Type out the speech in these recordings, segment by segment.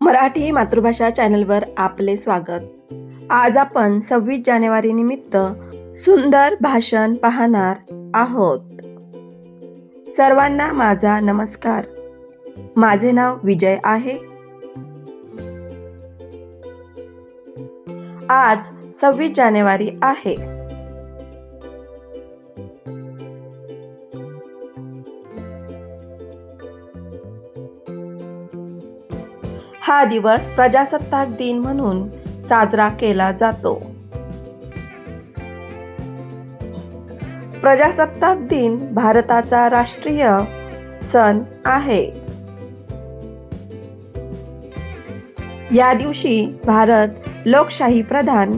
मराठी मातृभाषा चॅनलवर आपले स्वागत। आज आपण 26 जानेवारी निमित्त सुंदर भाषण पाहणार आहोत। सर्वांना माझा नमस्कार। माझे नाव विजय आहे। आज 26 जानेवारी आहे। हा दिवस प्रजासत्ताक दिन म्हणून साजरा केला जातो। प्रजासत्ताक दिन भारताचा राष्ट्रीय सण आहे। या दिवशी भारत लोकशाही प्रधान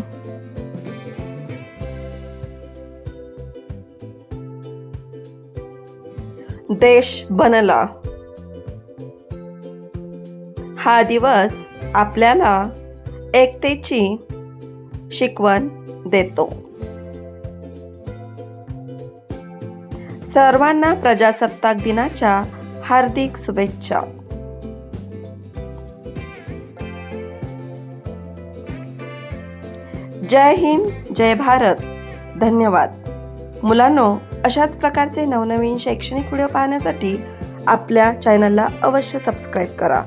देश बनला। हा दिवस आपल्याला एकतेची शिकवण देतो। सर्वांना प्रजासत्ताक दिनाच्या हार्दिक शुभेच्छा। जय हिंद, जय भारत, धन्यवाद। मुलांनो, अशाच प्रकारचे नवनवीन शैक्षणिक व्हिडिओ पाहण्यासाठी आपल्या चॅनलला अवश्य सबस्क्राईब करा।